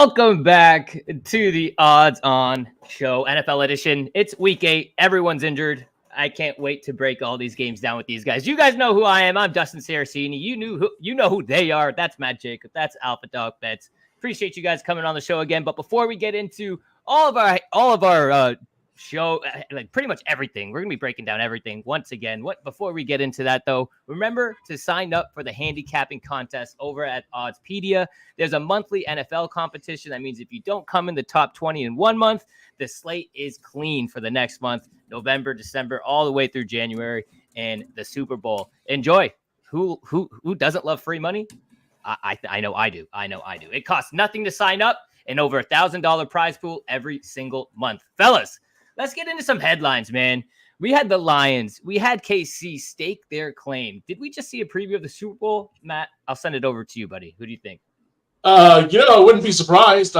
Welcome back to the Odds On Show, NFL edition. It's week 8. Everyone's injured. I can't wait to break all these games down with these guys. You guys know who I am. I'm Dustin Saraceni. You know who they are. That's Matt Jacob. That's Alpha Dog Bets. Appreciate you guys coming on the show again. But before we get into all of our show, like pretty much everything, we're gonna be breaking down everything once again. Before we get into that though, remember to sign up for the handicapping contest over at Oddspedia. There's a monthly NFL competition. That means if you don't come in the top 20 in 1 month, the slate is clean for the next month, November, December, all the way through January and the Super Bowl. Enjoy. Who doesn't love free money? I know I do. It costs nothing to sign up and over $1,000 prize pool every single month. Fellas, let's get into some headlines, man. We had the Lions. We had KC stake their claim. Did we just see a preview of the Super Bowl? Matt, I'll send it over to you, buddy. Who do you think? I wouldn't be surprised.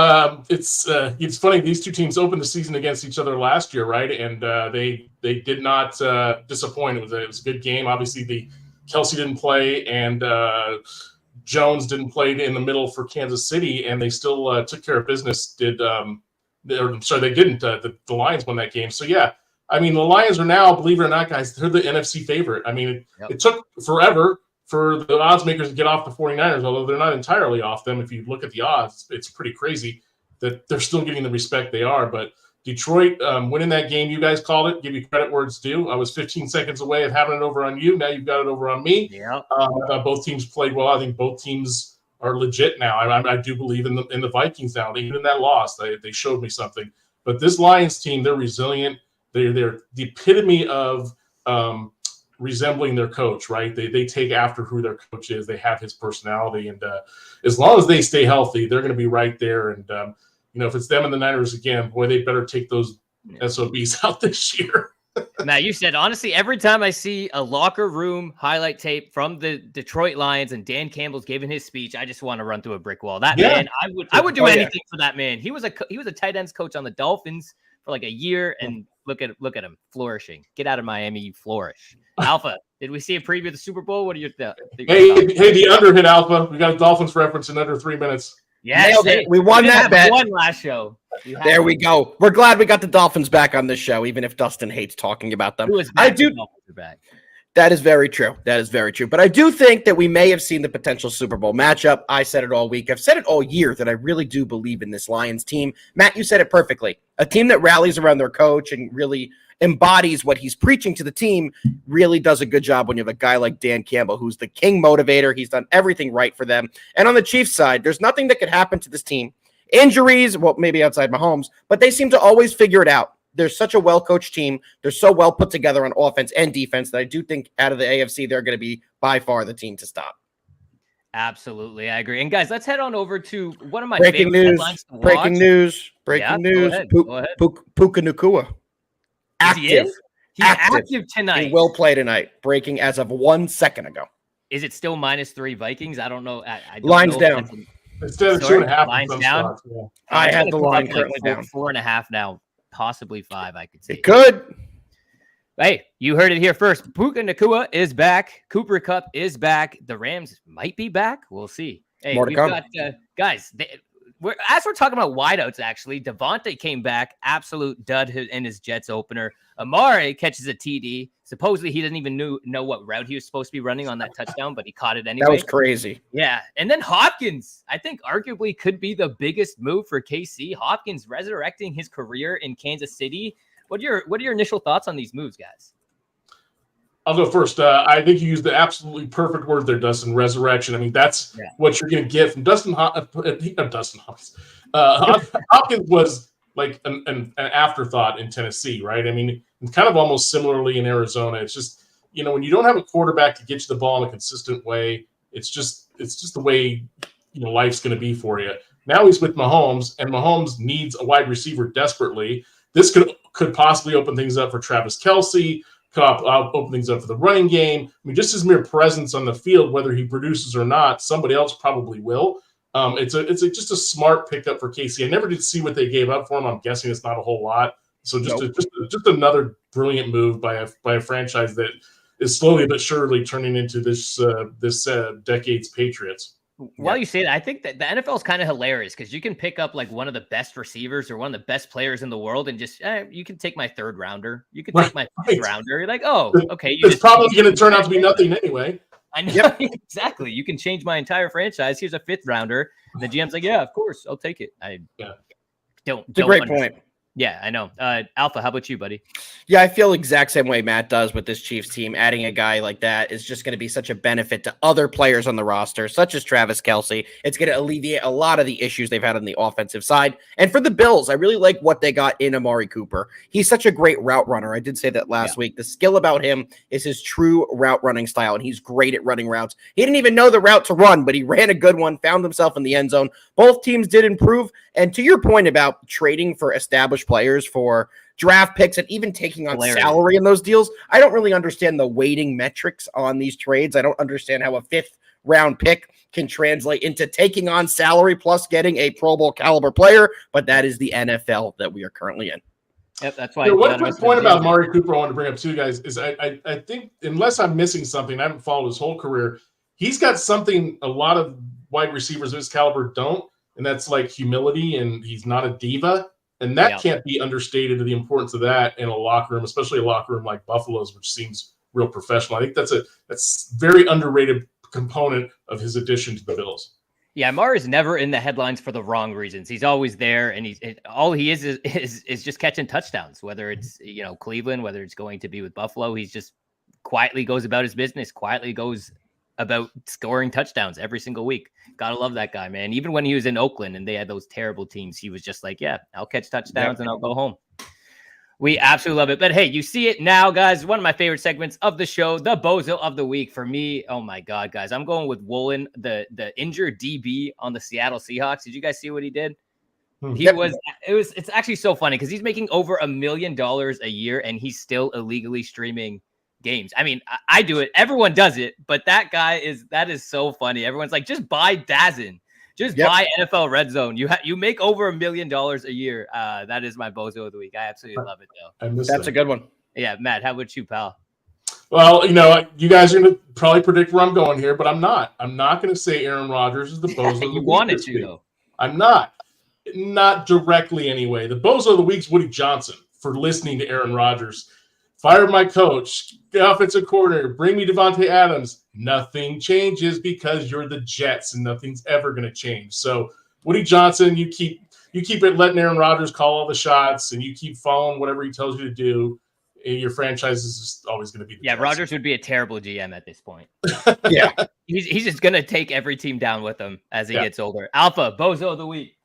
It's funny. These two teams opened the season against each other last year, right? And they did not disappoint. It was a good game. Obviously, Kelsey didn't play, and Jones didn't play in the middle for Kansas City, and they still took care of business. They didn't. The Lions won that game. So, yeah, I mean, the Lions are now, believe it or not, guys, they're the NFC favorite. I mean, it took forever for the odds makers to get off the 49ers, although they're not entirely off them. If you look at the odds, it's pretty crazy that they're still getting the respect they are. But Detroit winning that game, you guys called it. Give you credit where it's due. I was 15 seconds away of having it over on you. Now you've got it over on me. Yeah. Both teams played well. I think both teams are legit now. I do believe in the Vikings now. Even in that loss, they showed me something. But this Lions team, they're resilient. They're the epitome of resembling their coach, right? They take after who their coach is. They have his personality. And as long as they stay healthy, they're going to be right there. And, if it's them and the Niners again, boy, they better take those SOBs out this year. Matt, you said, honestly, every time I see a locker room highlight tape from the Detroit Lions and Dan Campbell's giving his speech, I just want to run through a brick wall. Man, I would do anything for that man. He was a tight ends coach on the Dolphins for like a year, and look at him flourishing. Get out of Miami, you flourish. Alpha, did we see a preview of the Super Bowl? What are your thoughts? Hey, the under hit, Alpha. We got a Dolphins reference in under 3 minutes. Yes, we won that bet. One last show. There we go. We're glad we got the Dolphins back on this show, even if Dustin hates talking about them. I do. Back. That is very true. But I do think that we may have seen the potential Super Bowl matchup. I said it all week. I've said it all year that I really do believe in this Lions team. Matt, you said it perfectly. A team that rallies around their coach and really embodies what he's preaching to the team really does a good job when you have a guy like Dan Campbell, who's the king motivator. He's done everything right for them. And on the Chiefs side, there's nothing that could happen to this team. Injuries, well, maybe outside Mahomes, but they seem to always figure it out. They're such a well-coached team. They're so well put together on offense and defense that I do think out of the AFC, they're going to be by far the team to stop. Absolutely, I agree. And guys, let's head on over to one of my breaking favorite news. headlines to watch. Breaking news. Go ahead. Puka Nacua. Active. He's active tonight. He will play tonight. Breaking as of 1 second ago. Is it still -3 Vikings? I don't know. I don't Line's know down. Instead of 2.5, line's down. Spots, yeah. I had the line currently down. 4.5 now, possibly 5. I could see. It could. Hey, you heard it here first. Puka Nacua is back. Cooper Kupp is back. The Rams might be back. We'll see. Hey, More to come. Got guys. We're talking about wideouts, actually, Devontae came back, absolute dud in his Jets opener. Amari catches a TD. Supposedly, he doesn't even know what route he was supposed to be running on that touchdown, but he caught it anyway. That was crazy. Yeah, and then Hopkins, I think, arguably could be the biggest move for KC. Hopkins resurrecting his career in Kansas City. What are your initial thoughts on these moves, guys? I'll go first. I think you used the absolutely perfect word there, Dustin. Resurrection. I mean, that's what you're going to get from Dustin Hopkins. Hopkins was like an afterthought in Tennessee, right? I mean, kind of almost similarly in Arizona. It's just, when you don't have a quarterback to get you the ball in a consistent way, it's just the way life's going to be for you. Now he's with Mahomes, and Mahomes needs a wide receiver desperately. This could possibly open things up for Travis Kelce. Could open things up for the running game. I mean, just his mere presence on the field, whether he produces or not, somebody else probably will. It's just a smart pickup for KC. I never did see what they gave up for him. I'm guessing it's not a whole lot. So just another brilliant move by a franchise that is slowly but surely turning into this decade's Patriots. While you say that, I think that the NFL is kind of hilarious because you can pick up like one of the best receivers or one of the best players in the world and just, you can take my third rounder. You can take my fifth rounder. You're like, oh, okay. It's probably going to turn out to be nothing anyway. I know. Exactly. You can change my entire franchise. Here's a fifth rounder. And the GM's like, yeah, of course. I'll take it. It's a great point. Yeah, I know. Alpha, how about you, buddy? Yeah, I feel exact same way Matt does with this Chiefs team. Adding a guy like that is just going to be such a benefit to other players on the roster, such as Travis Kelce. It's going to alleviate a lot of the issues they've had on the offensive side. And for the Bills, I really like what they got in Amari Cooper. He's such a great route runner. I did say that last week. The skill about him is his true route running style, and he's great at running routes. He didn't even know the route to run, but he ran a good one, found himself in the end zone. Both teams did improve. And to your point about trading for established players for draft picks and even taking on salary in those deals, I don't really understand the weighting metrics on these trades. I don't understand how a fifth round pick can translate into taking on salary plus getting a Pro Bowl caliber player, but that is the NFL that we are currently in. Yep, that's why. One quick point about Amari Cooper I want to bring up too, guys, is I think, unless I'm missing something, I haven't followed his whole career, he's got something a lot of wide receivers of his caliber don't, and that's like humility, and he's not a diva. And that can't be understated, the importance of that in a locker room, especially a locker room like Buffalo's, which seems real professional. I think that's very underrated component of his addition to the Bills. Yeah, Amari's never in the headlines for the wrong reasons. He's always there, and all he is just catching touchdowns. Whether it's Cleveland, whether it's going to be with Buffalo, he's just quietly goes about his business, quietly goes about scoring touchdowns every single week. Gotta love that guy, man. Even when he was in Oakland and they had those terrible teams, he was just like, yeah, I'll catch touchdowns and I'll go home. We absolutely love it. But hey, you see it now, guys. One of my favorite segments of the show, the Bozo of the Week. For me, oh my God, guys, I'm going with Woolen, the injured DB on the Seattle Seahawks. Did you guys see what he did? It's actually so funny because he's making over $1 million a year and he's still illegally streaming games. I mean, I do it. Everyone does it, but that is so funny. Everyone's like, just buy DAZN. Just buy NFL Red Zone. You make over $1 million a year. That is my Bozo of the Week. I absolutely love it, though. That's a good one. Yeah, Matt, how about you, pal? Well, you guys are going to probably predict where I'm going here, but I'm not. I'm not going to say Aaron Rodgers is the Bozo of the Week. You wanted to, though. I'm not. Not directly, anyway. The Bozo of the Week's Woody Johnson for listening to Aaron Rodgers. Fired my coach, offensive coordinator, bring me Devontae Adams. Nothing changes because you're the Jets, and nothing's ever going to change. So, Woody Johnson, you keep it letting Aaron Rodgers call all the shots, and you keep following whatever he tells you to do. And your franchise is just always going to be the Jets. Rodgers would be a terrible GM at this point. Yeah, he's just going to take every team down with him as he gets older. Alpha, Bozo of the Week.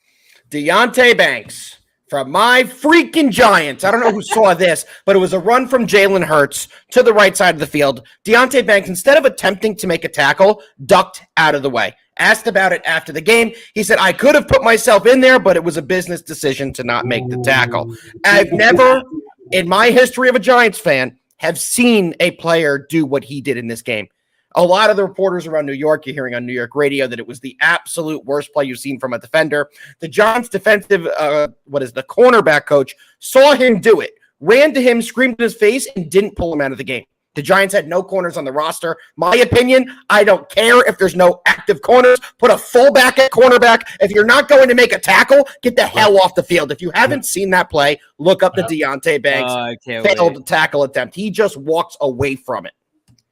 Deonte Banks. From my freaking Giants. I don't know who saw this, but it was a run from Jalen Hurts to the right side of the field. Deonte Banks, instead of attempting to make a tackle, ducked out of the way. Asked about it after the game. He said, I could have put myself in there, but it was a business decision to not make the tackle. I've never, in my history of a Giants fan, have seen a player do what he did in this game. A lot of the reporters around New York, you're hearing on New York radio that it was the absolute worst play you've seen from a defender. The Giants defensive, the cornerback coach saw him do it, ran to him, screamed in his face, and didn't pull him out of the game. The Giants had no corners on the roster. My opinion, I don't care if there's no active corners. Put a fullback at cornerback. If you're not going to make a tackle, get the hell off the field. If you haven't seen that play, look up the Deonte Banks failed tackle attempt. He just walks away from it.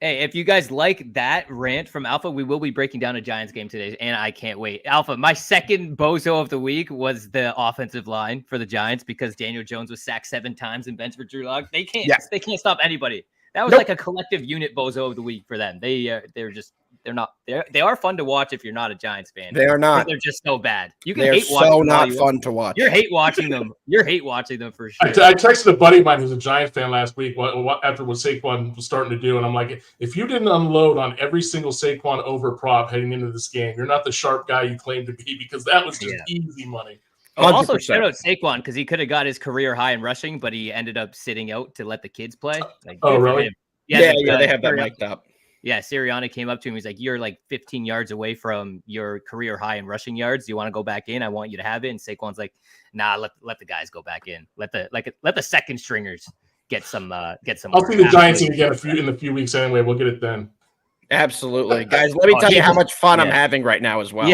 Hey, if you guys like that rant from Alpha, we will be breaking down a Giants game today, and I can't wait. Alpha, my second Bozo of the Week was the offensive line for the Giants because Daniel Jones was sacked 7 times and benched for Drew Lock. They can't stop anybody. That was like a collective unit Bozo of the Week for them. They are fun to watch if you're not a Giants fan. They are not. They're just so bad. You can They're hate so watching not fun to watch. You're hate watching them. You're hate watching them for sure. I texted a buddy of mine who's a Giants fan last week after what Saquon was starting to do, and I'm like, if you didn't unload on every single Saquon over prop heading into this game, you're not the sharp guy you claim to be because that was just easy money. Also, shout out Saquon because he could have got his career high in rushing, but he ended up sitting out to let the kids play. Really? Yeah, they have that mic'd up. Yeah, Sirianni came up to him. He's like, you're like 15 yards away from your career high in rushing yards. Do you want to go back in? I want you to have it. And Saquon's like, nah, let the guys go back in. Let the second stringers get some. I'll see the Giants again in a few weeks anyway. We'll get it then. Absolutely. Guys, let me tell you how much fun I'm having right now as well.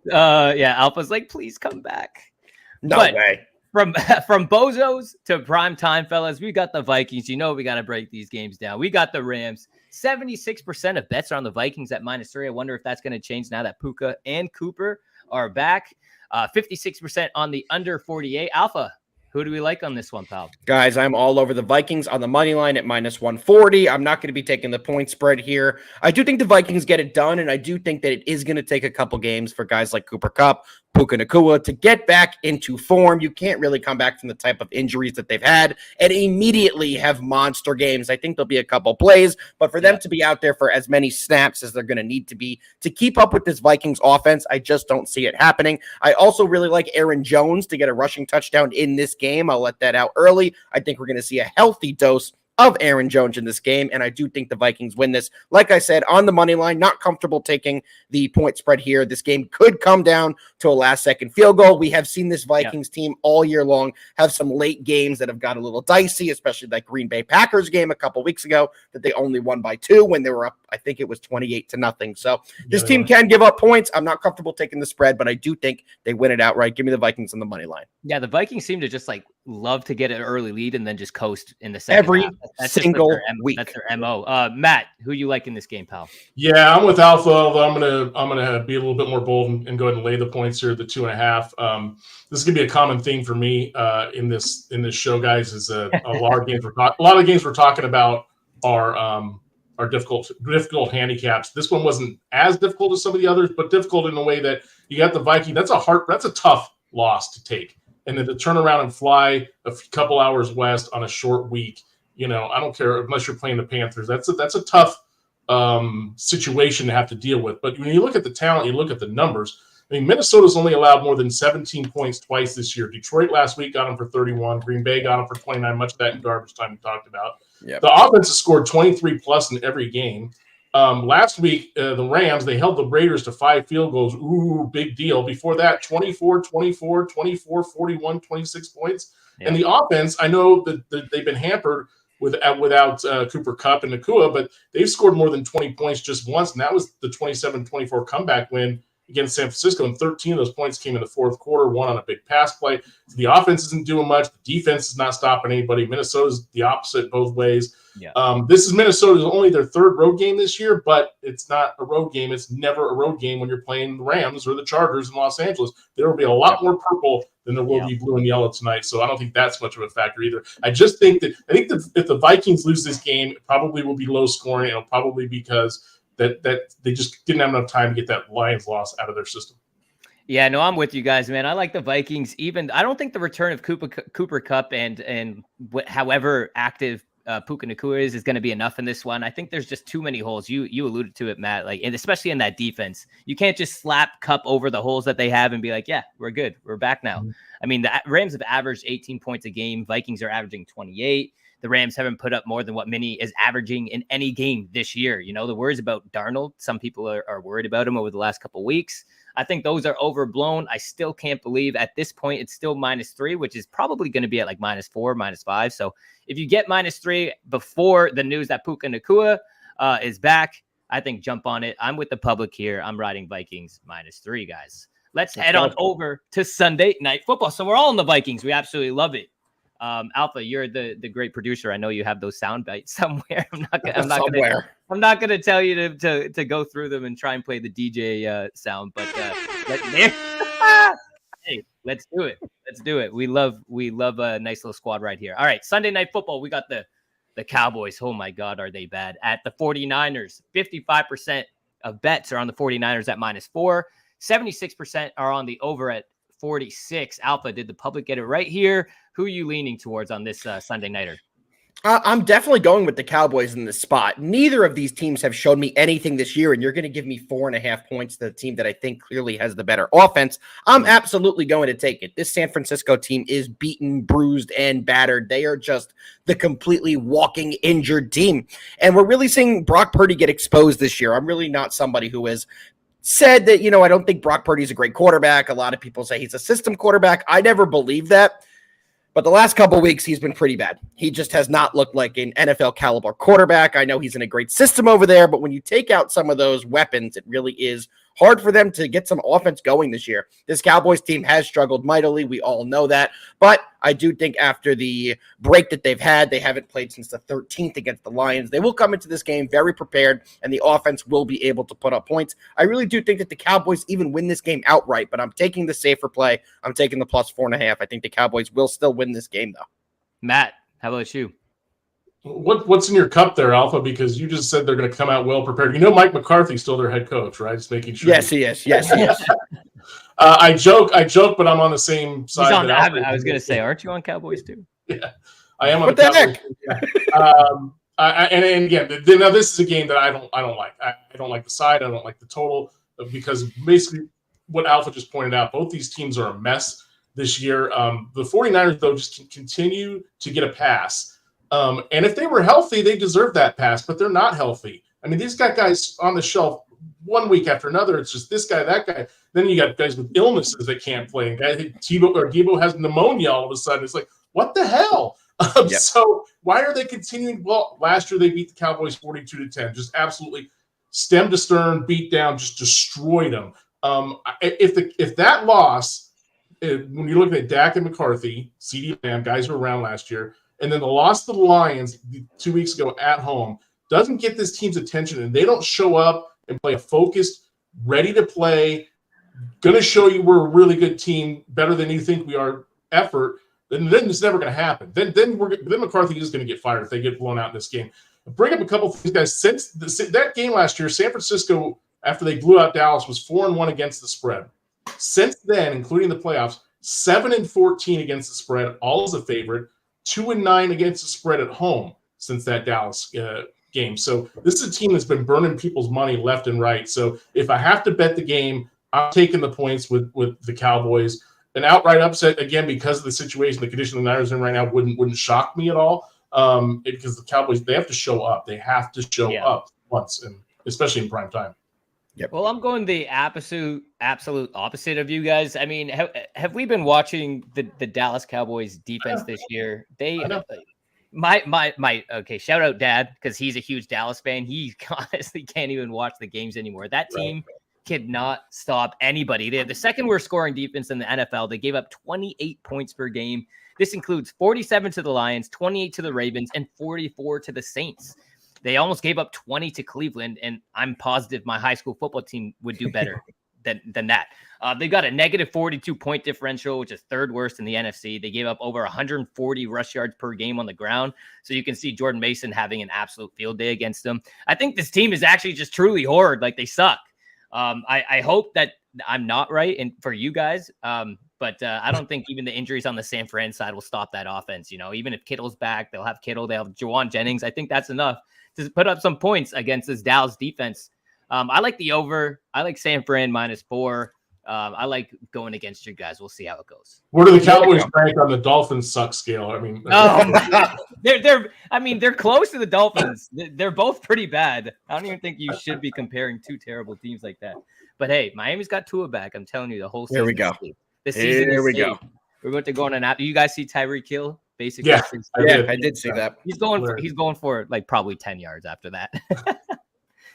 Yeah. Alpha's like, please come back. No way. From Bozos to prime time, fellas, we got the Vikings. You know we got to break these games down. We got the Rams. 76% of bets are on the Vikings at -3. I wonder if that's going to change now that Puka and Cooper are back. 56% on the under 48. Alpha, who do we like on this one, pal? Guys, I'm all over the Vikings on the money line at -140. I'm not going to be taking the point spread here. I do think the Vikings get it done, and I do think that it is going to take a couple games for guys like Cooper Kupp, Puka Nacua to get back into form. You can't really come back from the type of injuries that they've had and immediately have monster games. I think there'll be a couple plays, but for them to be out there for as many snaps as they're going to need to be to keep up with this Vikings offense, I just don't see it happening. I also really like Aaron Jones to get a rushing touchdown in this game. I'll let that out early. I think we're going to see a healthy dose of Aaron Jones in this game, and I do think the Vikings win this. Like I said, on the money line, not comfortable taking the point spread here. This game could come down to a last-second field goal. We have seen this Vikings team all year long have some late games that have got a little dicey, especially that Green Bay Packers game a couple weeks ago that they only won by 2 when they were up, I think it was 28-0. So this team can give up points. I'm not comfortable taking the spread, but I do think they win it outright. Give me the Vikings on the money line. Yeah, the Vikings seem to just love to get an early lead and then just coast in the second every half. That's single week. That's their MO. Matt, who you like in this game, pal? Yeah, I'm with Alpha. Although I'm gonna be a little bit more bold and go ahead and lay the points here at the 2.5. This is gonna be a common theme for me in this show, guys. Is a lot of games we're talking about are difficult handicaps. This one wasn't as difficult as some of the others, but difficult in a way that you got the Viking. That's a tough loss to take, and then to turn around and fly a couple hours west on a short week. I don't care unless you're playing the Panthers. That's a tough situation to have to deal with. But when you look at the talent, you look at the numbers. I mean, Minnesota's only allowed more than 17 points twice this year. Detroit last week got them for 31. Green Bay got them for 29. Much of that in garbage time we talked about. Yep. The offense has scored 23 plus in every game. Last week, the Rams, they held the Raiders to 5 field goals. Ooh, big deal. Before that, 24, 24, 24, 41, 26 points. Yep. And the offense, I know that they've been hampered without Cooper Kupp and Nacua, but they've scored more than 20 points just once, and that was the 27-24 comeback win against San Francisco, and 13 of those points came in the fourth quarter, one on a big pass play. So the offense isn't doing much. The defense is not stopping anybody. Minnesota's the opposite both ways. Yeah. This is Minnesota's only their 3rd road game this year, but it's not a road game. It's never a road game when you're playing the Rams or the Chargers in Los Angeles. There will be a lot more purple than there will be blue and yellow tonight, so I don't think that's much of a factor either. I think that if the Vikings lose this game, it probably will be low scoring. It'll probably because that they just didn't have enough time to get that Lions loss out of their system. Yeah, no, I'm with you guys, man. I like the Vikings. I don't think the return of Cooper Kupp and however active Puka Nacua is going to be enough in this one. I think there's just too many holes. You alluded to it, Matt. And especially in that defense, you can't just slap Kupp over the holes that they have and be like, yeah, we're good, we're back now. Mm-hmm. I mean, the Rams have averaged 18 points a game. Vikings are averaging 28. The Rams haven't put up more than what Minnie is averaging in any game this year. The worries about Darnold, some people are worried about him over the last couple of weeks. I think those are overblown. I still can't believe at this point it's still -3, which is probably going to be at -4, -5. So if you get -3 before the news that Puka Nacua is back, I think jump on it. I'm with the public here. I'm riding Vikings -3, guys. Let's head on over to Sunday Night Football. So we're all in the Vikings. We absolutely love it. Alpha, you're the great producer. I know you have those sound bites somewhere. I'm not gonna tell you to go through them and try and play the DJ sound, but hey, let's do it. Let's do it. We love a nice little squad right here. All right, Sunday Night Football. We got the Cowboys. Oh my God, are they bad? At the 49ers, 55% of bets are on the 49ers at -4. 76% are on the over at 46. Alpha, did the public get it right here? Who are you leaning towards on this Sunday nighter? I'm definitely going with the Cowboys in this spot. Neither of these teams have shown me anything this year, and you're going to give me 4.5 points to the team that I think clearly has the better offense. I'm absolutely going to take it. This San Francisco team is beaten, bruised, and battered. They are just the completely walking injured team. And we're really seeing Brock Purdy get exposed this year. I'm really not somebody who has said that, I don't think Brock Purdy is a great quarterback. A lot of people say he's a system quarterback. I never believed that. But the last couple of weeks, he's been pretty bad. He just has not looked like an NFL caliber quarterback. I know he's in a great system over there, but when you take out some of those weapons, it really is hard for them to get some offense going this year. This Cowboys team has struggled mightily. We all know that. But I do think after the break that they've had, they haven't played since the 13th against the Lions. They will come into this game very prepared, and the offense will be able to put up points. I really do think that the Cowboys even win this game outright, but I'm taking the safer play. I'm taking the plus 4.5. I think the Cowboys will still win this game, though. Matt, how about you? What's in your cup there, Alpha? Because you just said they're going to come out well prepared. You know Mike McCarthy's still their head coach, right? Just making sure. Yes, he is. Yes, he is. I joke, but I'm on the same side. I was going to say, aren't you on Cowboys too? Yeah, I am on what the Cowboys. Heck? And again, now this is a game that I don't like. I don't like the side. I don't like the total because basically what Alpha just pointed out, both these teams are a mess this year. The 49ers, though, just continue to get a pass. And if they were healthy, they deserve that pass, but they're not healthy. I mean, these got guys on the shelf one week after another. It's just this guy, that guy. Then you got guys with illnesses that can't play. Debo has pneumonia all of a sudden. It's like, what the hell? So why are they continuing? Well, last year they beat the Cowboys 42-10, just absolutely stem to stern, beat down, just destroyed them. If that loss, when you're looking at Dak and McCarthy, CeeDee Lamb, guys who were around last year, and then the loss to the Lions 2 weeks ago at home doesn't get this team's attention, and they don't show up and play a focused, ready to play, going to show you we're a really good team, better than you think we are effort, then it's never going to happen. Then McCarthy is going to get fired if they get blown out in this game. I'll bring up a couple of things, guys. Since that game last year, San Francisco, after they blew out Dallas, was 4-1 against the spread. Since then, including the playoffs, 7-14 against the spread, all as a favorite. 2-9 against the spread at home since that Dallas game. So this is a team that's been burning people's money left and right. So if I have to bet the game, I'm taking the points with the Cowboys. An outright upset, again, because of the situation, the condition the Niners are in right now wouldn't shock me at all. Because the Cowboys, they have to show up. They have to show up once, and especially in prime time. Yep. Well, I'm going the absolute opposite of you guys. I mean, have we been watching the Dallas Cowboys defense this year? Okay, shout out Dad, because he's a huge Dallas fan. He honestly can't even watch the games anymore. That team cannot stop anybody. They have the second worst scoring defense in the NFL. They gave up 28 points per game. This includes 47 to the Lions, 28 to the Ravens, and 44 to the Saints. They almost gave up 20 to Cleveland, and I'm positive my high school football team would do better than that. They've got a negative 42-point differential, which is third worst in the NFC. They gave up over 140 rush yards per game on the ground, so you can see Jordan Mason having an absolute field day against them. I think this team is actually just truly horrid. Like, they suck. I hope that I'm not right, and for you guys, but I don't think even the injuries on the San Fran side will stop that offense. You know, even if Kittle's back, they'll have Kittle, they'll have Jawan Jennings. I think that's enough to put up some points against this Dallas defense. I like the over. I like San Fran -4. I like going against you guys. We'll see how it goes. Where do the Cowboys rank on the Dolphins suck scale? I mean, they're close to the Dolphins. They're both pretty bad. I don't even think you should be comparing two terrible teams like that. But hey, Miami's got Tua back. I'm telling you, the whole season. Here we go. The season Here we safe. go. We're going to go on an app. You guys see Tyreek Hill? Basically, yeah, I did see that. He's going for like probably 10 yards after that.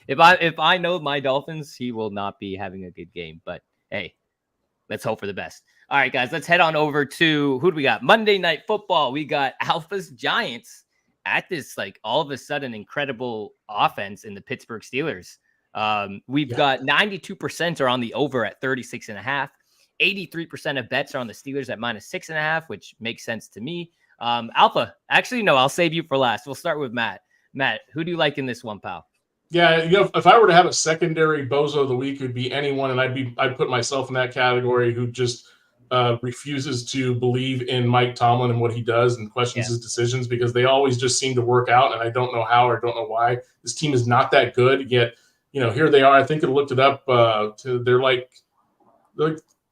If I know my Dolphins, he will not be having a good game. But hey, let's hope for the best. All right, guys, let's head on over to who do we got? Monday Night Football. We got Alpha's Giants at this like all of a sudden incredible offense in the Pittsburgh Steelers. We've got 92% are on the over at 36.5. 83% of bets are on the Steelers at -6.5, which makes sense to me. Alpha, actually, no, I'll save you for last. We'll start with Matt. Matt, who do you like in this one, pal? Yeah, you know, if I were to have a secondary Bozo of the week, it would be anyone, and I'd put myself in that category who just refuses to believe in Mike Tomlin and what he does and questions his decisions, because they always just seem to work out, and I don't know how or don't know why. This team is not that good, yet, you know, here they are. I think I looked it up. They're like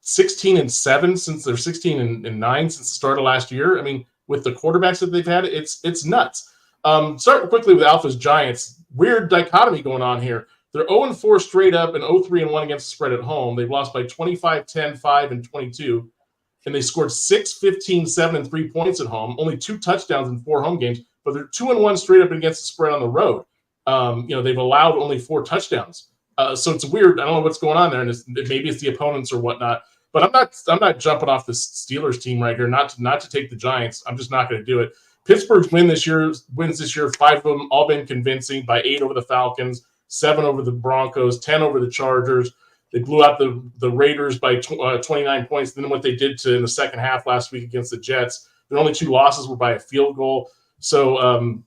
16-7 since they're 16-9 since the start of last year. I mean, with the quarterbacks that they've had, it's nuts. Starting quickly with Alpha's Giants. Weird dichotomy going on here. They're 0-4 straight up and 0-3-1 against the spread at home. They've lost by 25, 10, 5, and 22. and they scored 6, 15, 7, and 3 points at home. Only 2 touchdowns in 4 home games, but they're 2-1 straight up against the spread on the road. They've allowed only 4 touchdowns. So it's weird. I don't know what's going on there, and maybe it's the opponents or whatnot. But I'm not jumping off the Steelers team right here. Not to take the Giants. I'm just not going to do it. Pittsburgh's wins this year. 5 of them all been convincing by 8 over the Falcons, 7 over the Broncos, 10 over the Chargers. They blew out the Raiders by 29 points. Then what they did in the second half last week against the Jets, their only 2 losses were by a field goal. So,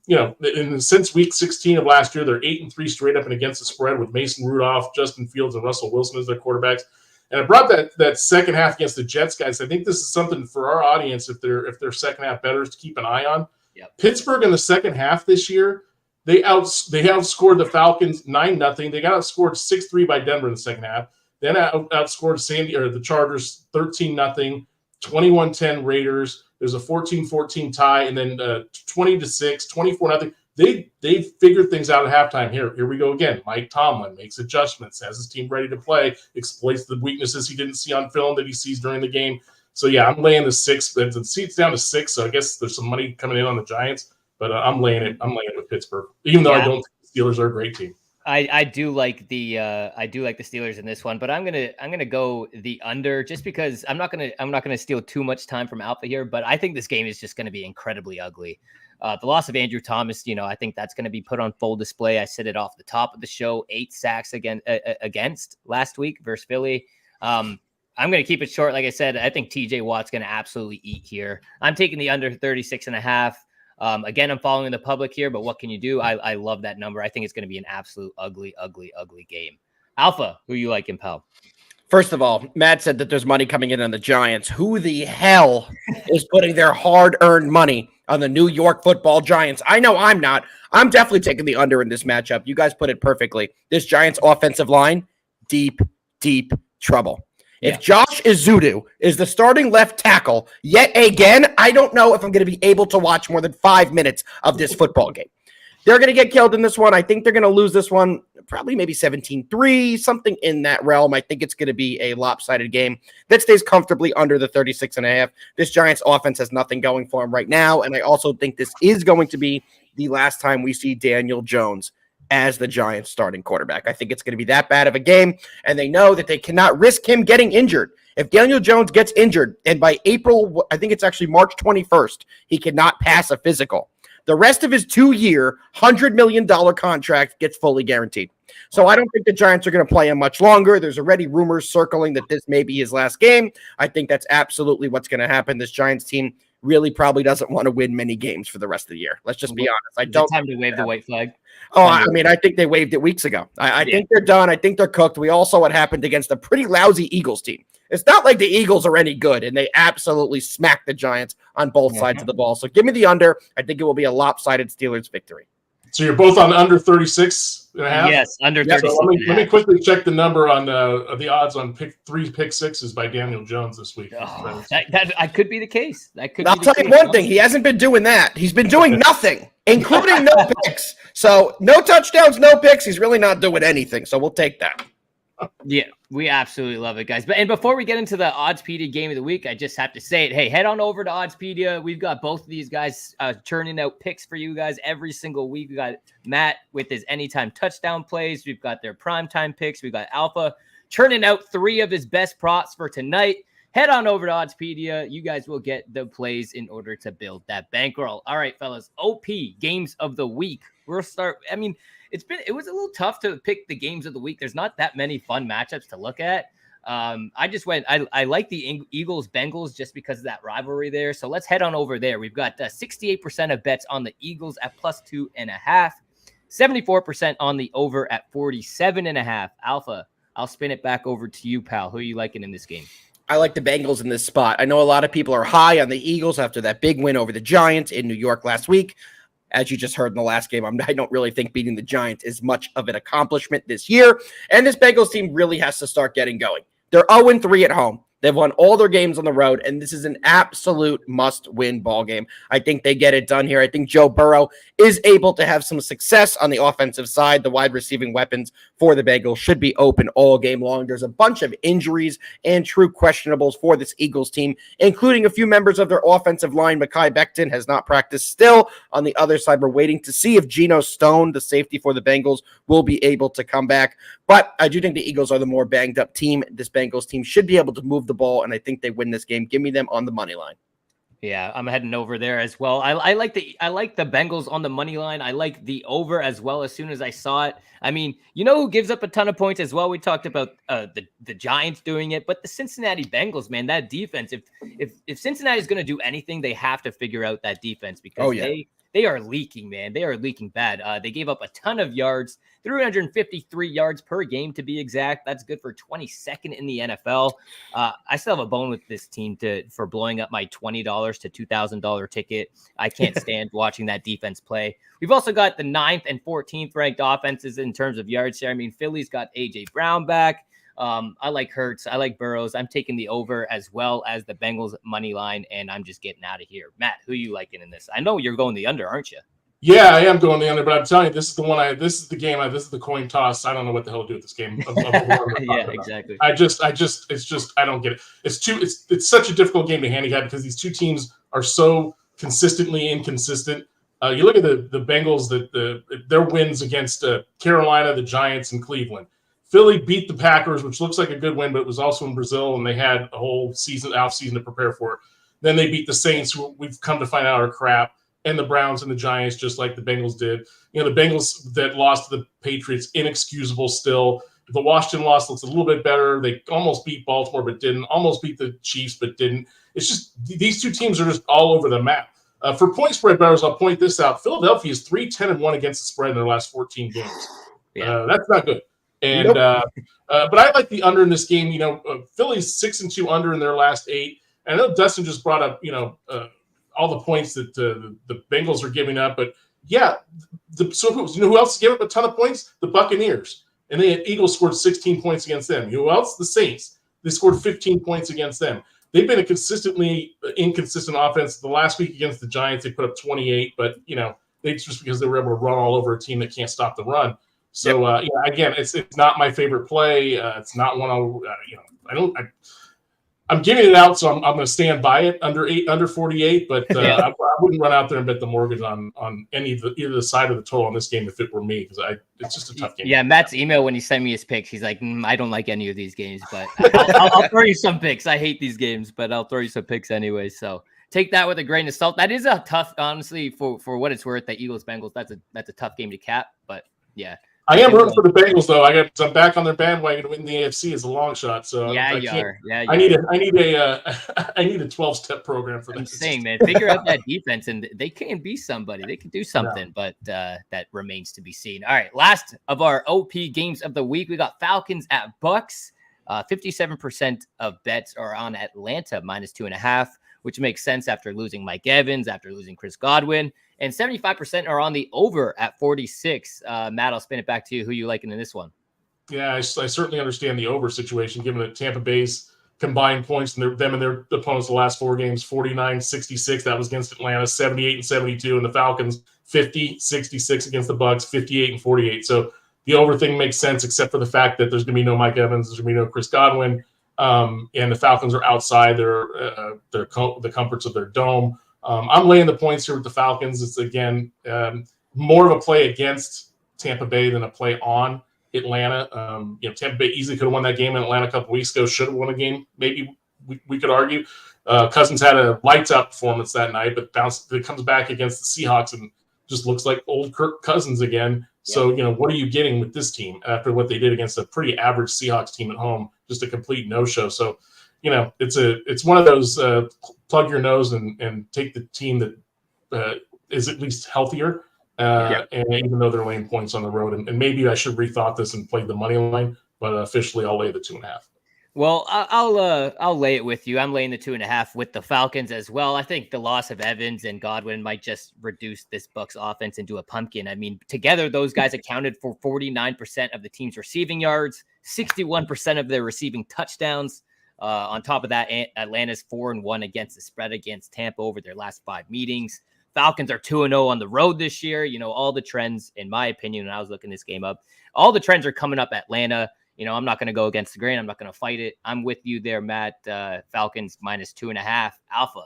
since week 16 of last year, they're 8-3 straight up and against the spread with Mason Rudolph, Justin Fields, and Russell Wilson as their quarterbacks. And I brought that second half against the Jets, guys. I think this is something for our audience, if they're second half bettors, to keep an eye on. Yep. Pittsburgh in the second half this year, they outscored the Falcons 9-0. They got outscored 6-3 by Denver in the second half. Then outscored the Chargers 13-0, 21-10 Raiders. There's a 14-14 tie, and then 20-6, 24-0. They figured things out at halftime. Here we go again. Mike Tomlin makes adjustments, has his team ready to play, exploits the weaknesses he didn't see on film that he sees during the game. So yeah, I'm laying the 6. The seat's down to 6, so I guess there's some money coming in on the Giants, but I'm laying it. I'm laying it with Pittsburgh, even though I don't think the Steelers are a great team. I do like the Steelers in this one, but I'm gonna go the under just because I'm not gonna steal too much time from Alpha here, but I think this game is just gonna be incredibly ugly. The loss of Andrew Thomas, I think that's going to be put on full display. I said it off the top of the show, 8 sacks against last week versus Philly. I'm going to keep it short. Like I said, I think TJ Watt's going to absolutely eat here. I'm taking the under 36.5. Again, I'm following the public here, but what can you do? I love that number. I think it's going to be an absolute ugly game. Alpha, who you liking, pal? First of all, Matt said that there's money coming in on the Giants. Who the hell is putting their hard-earned money on the New York Football Giants? I know I'm not. I'm definitely taking the under in this matchup. You guys put it perfectly. This Giants offensive line, deep trouble. If Josh Ezeudu is the starting left tackle yet again, I don't know if I'm going to be able to watch more than 5 minutes of this football game. They're going to get killed in this one. I think they're going to lose this one, probably maybe 17-3, something in that realm. I think it's going to be a lopsided game that stays comfortably under the 36.5. This Giants offense has nothing going for them right now, and I also think this is going to be the last time we see Daniel Jones as the Giants starting quarterback. I think it's going to be that bad of a game, and they know that they cannot risk him getting injured. If Daniel Jones gets injured, and by April, I think it's actually March 21st, he cannot pass a physical, the rest of his 2-year, $100 million contract gets fully guaranteed. So I don't think the Giants are going to play him much longer. There's already rumors circling that this may be his last game. I think that's absolutely what's going to happen. This Giants team really probably doesn't want to win many games for the rest of the year. Let's just be honest. I don't. Time to wave the white flag. Oh, I mean, I think they waved it weeks ago. I think they're done. I think they're cooked. We all saw what happened against a pretty lousy Eagles team. It's not like the Eagles are any good, and they absolutely smacked the Giants on both sides of the ball. So give me the under. I think it will be a lopsided Steelers victory. So you're both on under 36.5? Yes, under 36. So let me quickly check the number on the odds on pick sixes by Daniel Jones this week. Oh, that could be the case. I'll tell you one thing. He hasn't been doing that. He's been doing nothing, including no picks. So no touchdowns, no picks. He's really not doing anything. So we'll take that. Yeah, we absolutely love it, guys. And before we get into the Oddspedia game of the week, I just have to say it. Hey, head on over to Oddspedia. We've got both of these guys churning out picks for you guys every single week. We got Matt with his anytime touchdown plays. We've got their primetime picks. We've got Alpha churning out 3 of his best props for tonight. Head on over to Oddspedia. You guys will get the plays in order to build that bankroll. All right, fellas. OP games of the week. We'll start. I mean, it was a little tough to pick the games of the week. There's not that many fun matchups to look at. I just went, I like the Eagles Bengals just because of that rivalry there. So let's head on over there. We've got 68% of bets on the Eagles at +2.5, 74% on the over at 47.5. Alpha, I'll spin it back over to you, pal. Who are you liking in this game? I like the Bengals in this spot. I know a lot of people are high on the Eagles after that big win over the Giants in New York last week. As you just heard in the last game, I don't really think beating the Giants is much of an accomplishment this year. And this Bengals team really has to start getting going. They're 0-3 at home. They've won all their games on the road, and this is an absolute must-win ball game. I think they get it done here. I think Joe Burrow is able to have some success on the offensive side. The wide receiving weapons for the Bengals should be open all game long. There's a bunch of injuries and true questionables for this Eagles team, including a few members of their offensive line. Mekhi Becton has not practiced still. On the other side, we're waiting to see if Geno Stone, the safety for the Bengals, will be able to come back. But I do think the Eagles are the more banged up team. This Bengals team should be able to move the ball, and I think they win this game. Give me them on the money line. Yeah, I'm heading over there as well. I like the Bengals on the money line. I like the over as well. As soon as I saw it, I mean, you know who gives up a ton of points as well? We talked about the Giants doing it, but the Cincinnati Bengals, man, that defense. If Cincinnati is going to do anything, they have to figure out that defense because they are leaking, man. They are leaking bad. They gave up a ton of yards, 353 yards per game to be exact. That's good for 22nd in the NFL. I still have a bone with this team for blowing up my $20 to $2,000 ticket. I can't stand watching that defense play. We've also got the 9th and 14th ranked offenses in terms of yards share. I mean, Philly's got A.J. Brown back. I like Hurts. I like Burrows. I'm taking the over as well as the Bengals money line, and I'm just getting out of here. Matt, who you liking in this? I know you're going the under, aren't you? Yeah, I am going the under, but I'm telling you, this is the one. This is the game. This is the coin toss. I don't know what the hell to do with this game. Yeah, exactly. I don't get it. It's such a difficult game to handicap because these two teams are so consistently inconsistent. You look at the Bengals, their wins against Carolina, the Giants, and Cleveland. Philly beat the Packers, which looks like a good win, but it was also in Brazil, and they had a whole off season to prepare for it. Then they beat the Saints, who we've come to find out are crap, and the Browns and the Giants, just like the Bengals did. You know, the Bengals that lost to the Patriots, inexcusable still. The Washington loss looks a little bit better. They almost beat Baltimore, but didn't. Almost beat the Chiefs, but didn't. It's just these two teams are just all over the map. For point spread bettors, I'll point this out. Philadelphia is 3-10-1 against the spread in their last 14 games. That's not good. And but I like the under in this game. You know, Philly's 6-2 under in their last 8. And I know Dustin just brought up, all the points that the Bengals are giving up. But yeah, who else gave up a ton of points? The Buccaneers. And the Eagles scored 16 points against them. Who else? The Saints. They scored 15 points against them. They've been a consistently inconsistent offense. The last week against the Giants, they put up 28. But, just because they were able to run all over a team that can't stop the run. So again, it's not my favorite play. It's not one I'm giving it out, so I'm going to stand by it under 48. But I wouldn't run out there and bet the mortgage on either the side of the total on this game if it were me, because it's just a tough game. Yeah, Matt's email when he sent me his picks, he's like, I don't like any of these games, but I'll throw you some picks. I hate these games, but I'll throw you some picks anyway. So take that with a grain of salt. That is a tough, honestly, for what it's worth. The Eagles Bengals, that's a tough game to cap. But yeah. I am rooting for the Bengals, though. I'm back on their bandwagon to win the AFC as a long shot. So I need a 12-step program for that. I'm saying, man, figure out that defense, and they can be somebody. They can do something, but that remains to be seen. All right, last of our OP games of the week, we got Falcons at Bucks. 57% of bets are on Atlanta -2.5, which makes sense after losing Mike Evans, after losing Chris Godwin. And 75% are on the over at 46. Matt, I'll spin it back to you. Who you liking in this one? Yeah, I certainly understand the over situation, given that Tampa Bay's combined points and them and their opponents the last 4 games, 49-66. That was against Atlanta, 78-72. And the Falcons, 50-66 against the Bucks, 58-48. So the over thing makes sense, except for the fact that there's going to be no Mike Evans, there's going to be no Chris Godwin. And the Falcons are outside the comforts of their dome. I'm laying the points here with the Falcons. It's, again, more of a play against Tampa Bay than a play on Atlanta. Tampa Bay easily could have won that game in Atlanta a couple weeks ago, should have won a game, maybe we could argue. Cousins had a lights-out performance that night, but it comes back against the Seahawks and just looks like old Kirk Cousins again. Yeah. So, what are you getting with this team after what they did against a pretty average Seahawks team at home? Just a complete no-show. So, it's one of those plug your nose and take the team that is at least healthier. And even though they're laying points on the road, and maybe I should rethought this and play the money line, but officially I'll lay the 2.5. Well, I'll lay it with you. I'm laying the 2.5 with the Falcons as well. I think the loss of Evans and Godwin might just reduce this Bucs offense into a pumpkin. I mean, together those guys accounted for 49% of the team's receiving yards, 61% of their receiving touchdowns. On top of that, Atlanta's 4-1 against the spread against Tampa over their last 5 meetings. Falcons are 2-0 on the road this year. You know, all the trends, in my opinion, when I was looking this game up, all the trends are coming up Atlanta. You know, I'm not going to go against the grain. I'm not going to fight it. I'm with you there, Matt. Falcons -2.5. Alpha,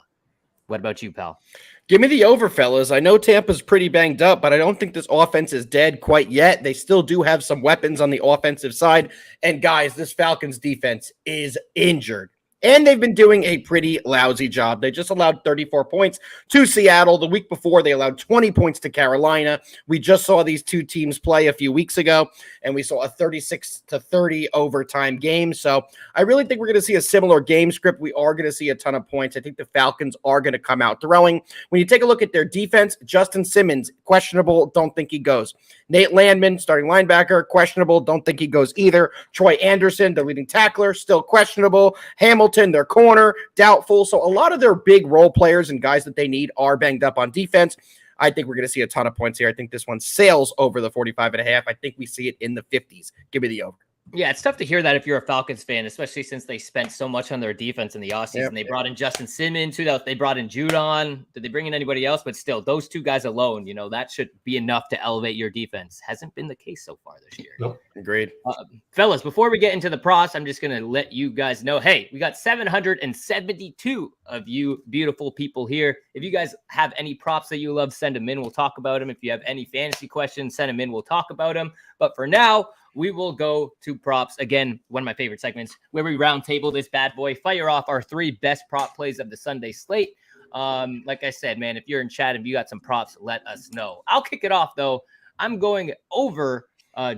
what about you, pal? Give me the over, fellas. I know Tampa's pretty banged up, but I don't think this offense is dead quite yet. They still do have some weapons on the offensive side. And guys, this Falcons defense is injured. And they've been doing a pretty lousy job. They just allowed 34 points to Seattle. The week before, they allowed 20 points to Carolina. We just saw these two teams play a few weeks ago, and we saw a 36-30 overtime game. So I really think we're going to see a similar game script. We are going to see a ton of points. I think the Falcons are going to come out throwing. When you take a look at their defense, Justin Simmons, questionable, don't think he goes. Nate Landman, starting linebacker, questionable, don't think he goes either. Troy Anderson, the leading tackler, still questionable. Hamilton, their corner, doubtful. So a lot of their big role players and guys that they need are banged up on defense. I think we're going to see a ton of points here. I think this one sails over the 45.5. I think we see it in the 50s. Give me the over. Yeah, it's tough to hear that if you're a Falcons fan, especially since they spent so much on their defense in the offseason. Yep. They brought in Justin Simmons, they brought in Judon. Did they bring in anybody else? But still, those two guys alone, you know, that should be enough to elevate your defense. Hasn't been the case so far this year. Nope. Agreed. Fellas, before we get into the props, I'm just going to let you guys know, hey, we got 772 of you beautiful people here. If you guys have any props that you love, send them in. We'll talk about them. If you have any fantasy questions, send them in. We'll talk about them. But for now, we will go to props. Again, one of my favorite segments where we round table this bad boy, fire off our 3 best prop plays of the Sunday slate. Like I said, man, if you're in chat, if you got some props, let us know. I'll kick it off, though. I'm going over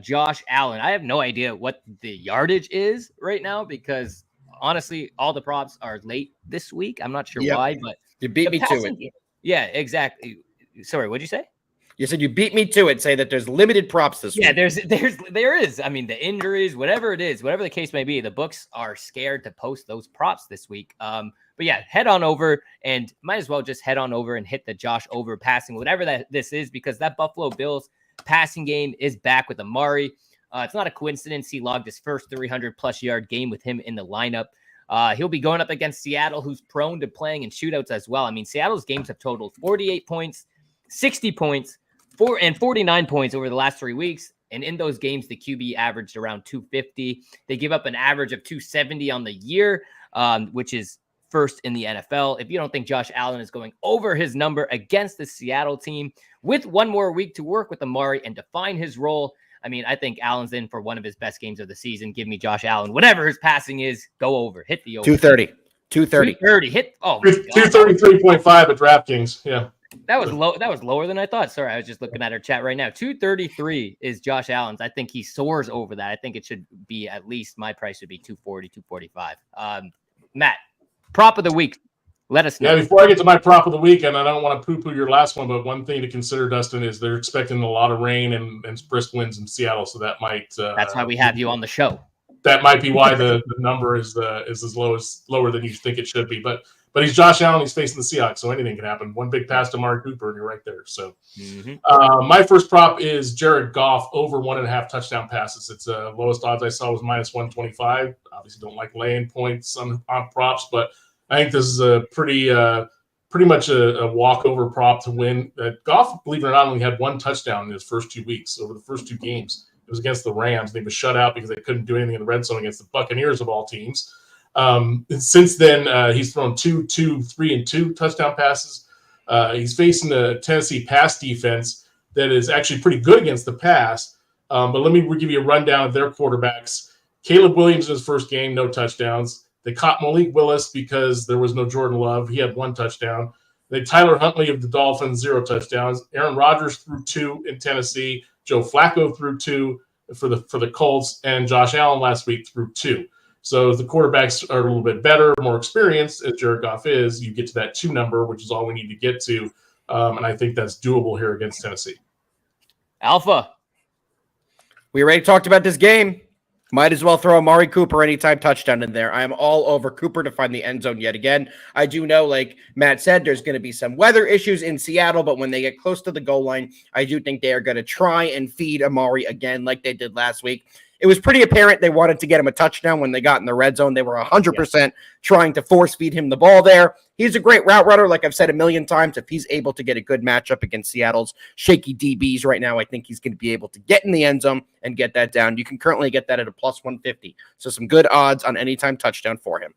Josh Allen. I have no idea what the yardage is right now because, honestly, all the props are late this week. I'm not sure why, but you beat me to it. Yeah, exactly. Sorry, what'd you say? You said you beat me to it. Say that there's limited props this week. Yeah, there is. I mean, the injuries, whatever it is, whatever the case may be, the books are scared to post those props this week. But yeah, head on over and might as well just head on over and hit the Josh over passing, whatever this is, because that Buffalo Bills passing game is back with Amari. It's not a coincidence. He logged his first 300+ yard game with him in the lineup. He'll be going up against Seattle, who's prone to playing in shootouts as well. I mean, Seattle's games have totaled 48 points, 60 points, 49 points over the last 3 weeks. And in those games, the QB averaged around 250. They give up an average of 270 on the year, which is first in the NFL. If you don't think Josh Allen is going over his number against the Seattle team with one more week to work with Amari and define his role, I mean, I think Allen's in for one of his best games of the season. Give me Josh Allen. Whatever his passing is, go over. Hit the over. 230. Hit. Oh, my God. 233.5 at DraftKings. Yeah. That was low. That was lower than I thought. Sorry, I was just looking at our chat right now. 233 is Josh Allen's. I think he soars over that. I think it should be at least my price would be 240, 245. Matt, prop of the week. Let us know. Yeah, before I get to my prop of the week, and I don't want to poo-poo your last one, but one thing to consider, Dustin, is they're expecting a lot of rain and brisk winds in Seattle, so that might. That's why we have you on the show. That might be why the number is lower than you think it should be, but he's Josh Allen. He's facing the Seahawks, so anything can happen. One big pass to Amari Cooper, and you're right there. So, my first prop is Jared Goff over 1.5 touchdown passes. It's lowest odds I saw was -125. Obviously, don't like laying points on props, but I think this is a pretty much a walkover prop to win. Goff, believe it or not, only had 1 touchdown in his first 2 weeks over the first 2 games. It was against the Rams. They were shut out because they couldn't do anything in the red zone against the Buccaneers of all teams. Since then, he's thrown 2, 3, and 2 touchdown passes. He's facing a Tennessee pass defense that is actually pretty good against the pass. But let me give you a rundown of their quarterbacks. Caleb Williams in his first game, no touchdowns. They caught Malik Willis because there was no Jordan Love. He had 1 touchdown. They Tyler Huntley of the Dolphins, 0 touchdowns. Aaron Rodgers threw 2 in Tennessee. Joe Flacco threw 2 for the Colts, and Josh Allen last week threw 2. So the quarterbacks are a little bit better, more experienced, as Jared Goff is. You get to that 2 number, which is all we need to get to, and I think that's doable here against Tennessee. Alpha. We already talked about this game. Might as well throw Amari Cooper anytime touchdown in there. I am all over Cooper to find the end zone yet again. I do know, like Matt said, there's going to be some weather issues in Seattle, but when they get close to the goal line, I do think they are going to try and feed Amari again like they did last week. it was pretty apparent they wanted to get him a touchdown when they got in the red zone. They were 100% trying to force feed him the ball there. He's a great route runner, like I've said a million times. If he's able to get a good matchup against Seattle's shaky DBs right now, I think he's going to be able to get in the end zone and get that down. You can currently get that at a plus 150. So some good odds on anytime touchdown for him.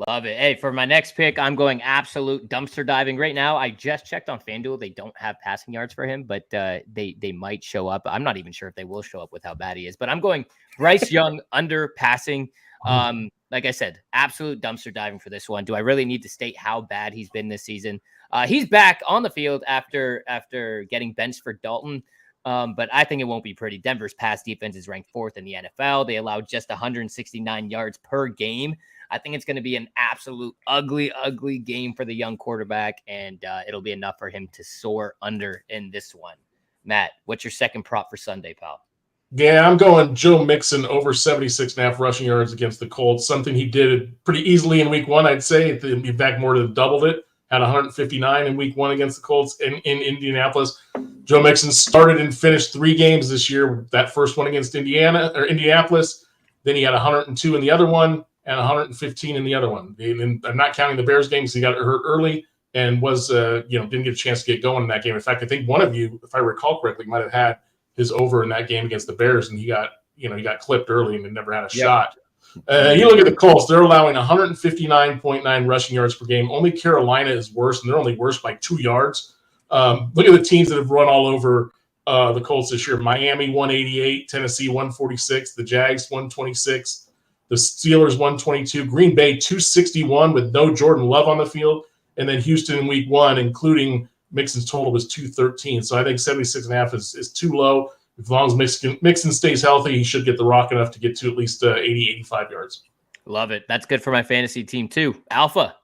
Love it. Hey, for my next pick, I'm going absolute dumpster diving right now. I just checked on FanDuel. They don't have passing yards for him, but they might show up. I'm not even sure if they will show up with how bad he is, but I'm going Bryce Young under passing. Like I said, absolute dumpster diving for this one. Do I really need to state how bad he's been this season? He's back on the field after getting benched for Dalton. But I think it won't be pretty. Denver's pass defense is ranked 4th in the NFL. They allowed just 169 yards per game. I think it's going to be an absolute ugly game for the young quarterback, and it'll be enough for him to soar under in this one. Matt, what's your second prop for Sunday, pal? Yeah, I'm going Joe Mixon over 76.5 rushing yards against the Colts. Something he did pretty easily in week 1, I'd say. In fact, more than doubled it. Had 159 in week 1 against the Colts in Indianapolis. Joe Mixon started and finished 3 games this year. That first one against Indianapolis. Then he had 102 in the other one and 115 in the other one. And I'm not counting the Bears games. He got hurt early and was, didn't get a chance to get going in that game. In fact, I think one of you, if I recall correctly, might have had his over in that game against the Bears, and he got clipped early and never had a shot. You look at the Colts; they're allowing 159.9 rushing yards per game. Only Carolina is worse, and they're only worse by 2 yards. Look at the teams that have run all over the Colts this year: Miami 188, Tennessee 146, the Jags 126. The Steelers 122, Green Bay 261 with no Jordan Love on the field, and then Houston in week 1, including Mixon's total, was 213. So I think 76.5 is too low. As long as Mixon stays healthy, he should get the rock enough to get to at least 80, 85 yards. Love it. That's good for my fantasy team too. Alpha.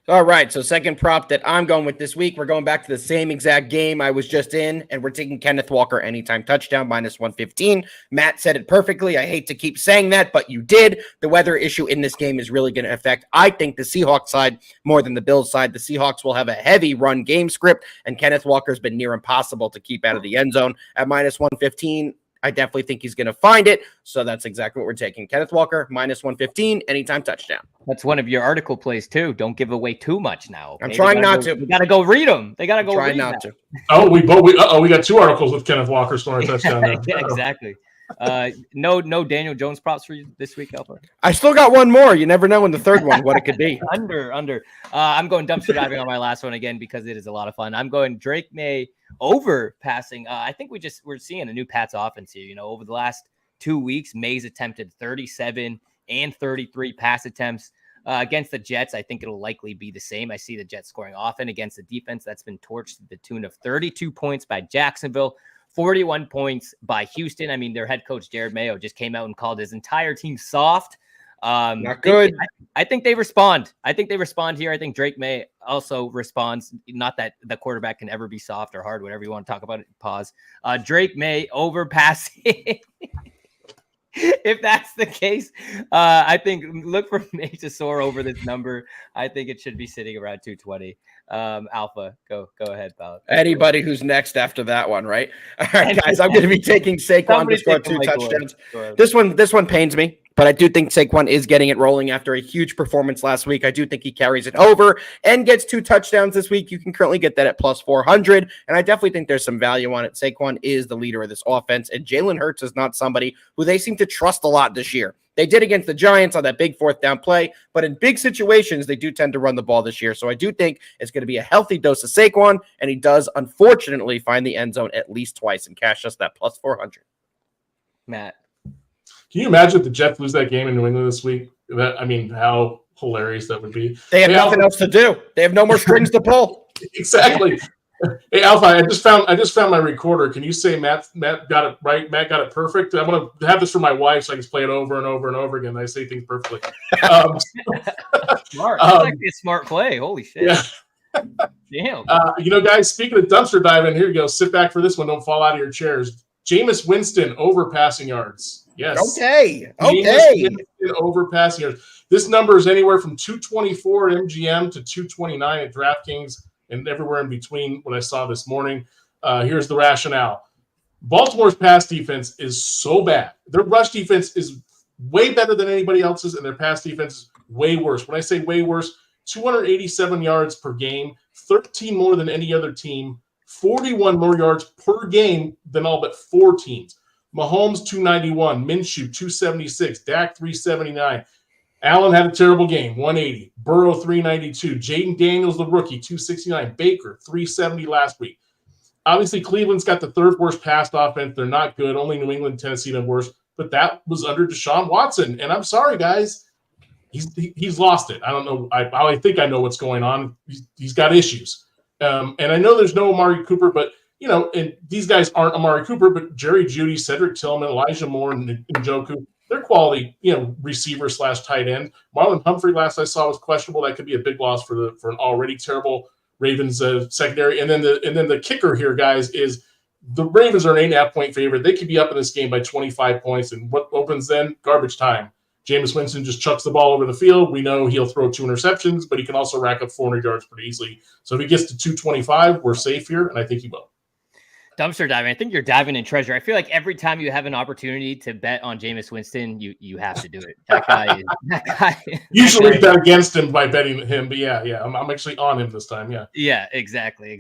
All right, so second prop that I'm going with this week, we're going back to the same exact game I was just in, and we're taking Kenneth Walker anytime touchdown, minus 115. Matt said it perfectly. I hate to keep saying that, but you did. The weather issue in this game is really going to affect, I think, the Seahawks side more than the Bills side. The Seahawks will have a heavy run game script, and Kenneth Walker's been near impossible to keep out of the end zone. At minus 115, I definitely think he's going to find it. So that's exactly what we're taking. Kenneth Walker, minus 115, anytime touchdown. That's one of your article plays too. Don't give away too much now. Okay? I'm trying not to. We got to go read them. They got to go read not them. to. Oh, we got 2 articles with Kenneth Walker scoring a touchdown. Yeah, exactly. No Daniel Jones props for you this week, Alpha. I still got one more. You never know in the third one what it could be. Under. I'm going dumpster diving on my last one again because it is a lot of fun. I'm going Drake May over passing. I think we're seeing a new Pats offense here. Over the last 2 weeks, May's attempted 37 and 33 pass attempts. Against the Jets, I think it'll likely be the same. I see the Jets scoring often against the defense that's been torched to the tune of 32 points by Jacksonville, 41 points by Houston. I mean, their head coach, Jared Mayo, just came out and called his entire team soft. Not good. I think they respond. I think they respond here. I think Drake May also responds. Not that the quarterback can ever be soft or hard, whatever you want to talk about it. Pause. Drake May over passing. If that's the case, I think look for May to soar over this number. I think it should be sitting around 220. Alpha, go ahead, pal. Anybody who's next after that one, right? All right, guys, I'm going to be taking Saquon to score 2 touchdowns. This one pains me, but I do think Saquon is getting it rolling after a huge performance last week. I do think he carries it over and gets 2 touchdowns this week. You can currently get that at plus 400, and I definitely think there's some value on it. Saquon is the leader of this offense, and Jalen Hurts is not somebody who they seem to trust a lot this year. They did against the Giants on that big 4th down play, but in big situations, they do tend to run the ball this year. So I do think it's going to be a healthy dose of Saquon, and he does, unfortunately, find the end zone at least twice and cash us that plus 400. Matt. Can you imagine if the Jets lose that game in New England this week? How hilarious that would be. They have nothing else to do. They have no more strings to pull. Exactly. Hey, Alpha, I just found my recorder. Can you say Matt got it right? Matt got it perfect. I'm going to have this for my wife so I can play it over and over and over again. I say things perfectly. Smart. That's actually a smart play. Holy shit. Yeah. Damn. Guys, speaking of dumpster diving, here you go. Sit back for this one. Don't fall out of your chairs. Jameis Winston over passing yards. Yes. Okay. Jameis Winston over passing yards. This number is anywhere from 224 at MGM to 229 at DraftKings and everywhere in between what I saw this morning. Here's the rationale. Baltimore's pass defense is so bad. Their rush defense is way better than anybody else's, and their pass defense is way worse. When I say way worse, 287 yards per game, 13 more than any other team, 41 more yards per game than all but 4 teams. Mahomes, 291. Minshew, 276. Dak, 379. Allen had a terrible game, 180. Burrow, 392. Jaden Daniels, the rookie, 269. Baker, 370 last week. Obviously, Cleveland's got the 3rd worst passed offense. They're not good. Only New England, Tennessee, the worst. But that was under Deshaun Watson. And I'm sorry, guys. He's lost it. I don't know. I think I know what's going on. He's got issues. And I know there's no Amari Cooper, but, and these guys aren't Amari Cooper, but Jerry Jeudy, Cedric Tillman, Elijah Moore, and Njoku, they're quality, receiver / tight end. Marlon Humphrey, last I saw, was questionable. That could be a big loss for an already terrible Ravens secondary. And then the kicker here, guys, is the Ravens are an 8.5-point favorite. They could be up in this game by 25 points. And what opens then? Garbage time. Jameis Winston just chucks the ball over the field. We know he'll throw 2 interceptions, but he can also rack up 400 yards pretty easily. So if he gets to 225, we're safe here, and I think he will. Dumpster diving. I think you're diving in treasure. I feel like every time you have an opportunity to bet on Jameis Winston, you have to do it. That guy. Usually bet against him by betting him, but yeah. I'm actually on him this time. Yeah. Yeah, exactly.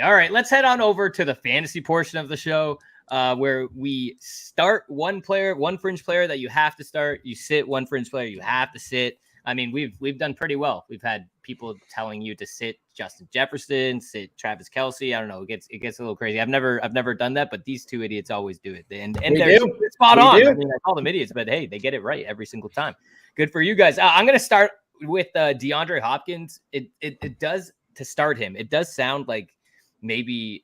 All right, let's head on over to the fantasy portion of the show, where we start one fringe player that you have to start. You sit one fringe player you have to sit. I mean, we've done pretty well. We've had people telling you to sit Justin Jefferson, sit Travis Kelce. I don't know. It gets a little crazy. I've never done that, but these 2 idiots always do it. And they're spot on. I mean, I call them idiots, but hey, they get it right every single time. Good for you guys. I'm going to start with DeAndre Hopkins. It does, to start him, it does sound like maybe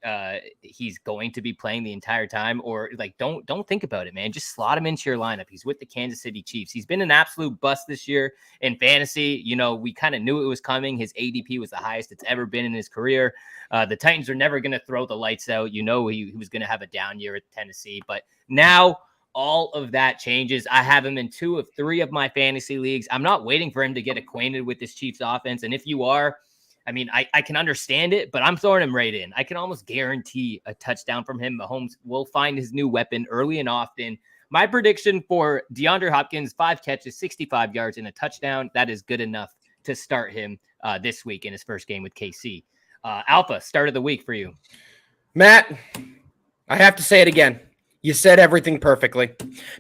he's going to be playing the entire time, or like, don't think about it, man. Just slot him into your lineup. He's with the Kansas City Chiefs. He's been an absolute bust this year in fantasy. We kind of knew it was coming. His ADP was the highest it's ever been in his career. The Titans are never going to throw the lights out. He was going to have a down year at Tennessee, but now all of that changes. I have him in 2 of 3 of my fantasy leagues. I'm not waiting for him to get acquainted with this Chiefs offense. And if you are, I mean, I can understand it, but I'm throwing him right in. I can almost guarantee a touchdown from him. Mahomes will find his new weapon early and often. My prediction for DeAndre Hopkins, 5 catches, 65 yards, and a touchdown. That is good enough to start him this week in his first game with KC. Alpha, start of the week for you. Matt, I have to say it again. You said everything perfectly,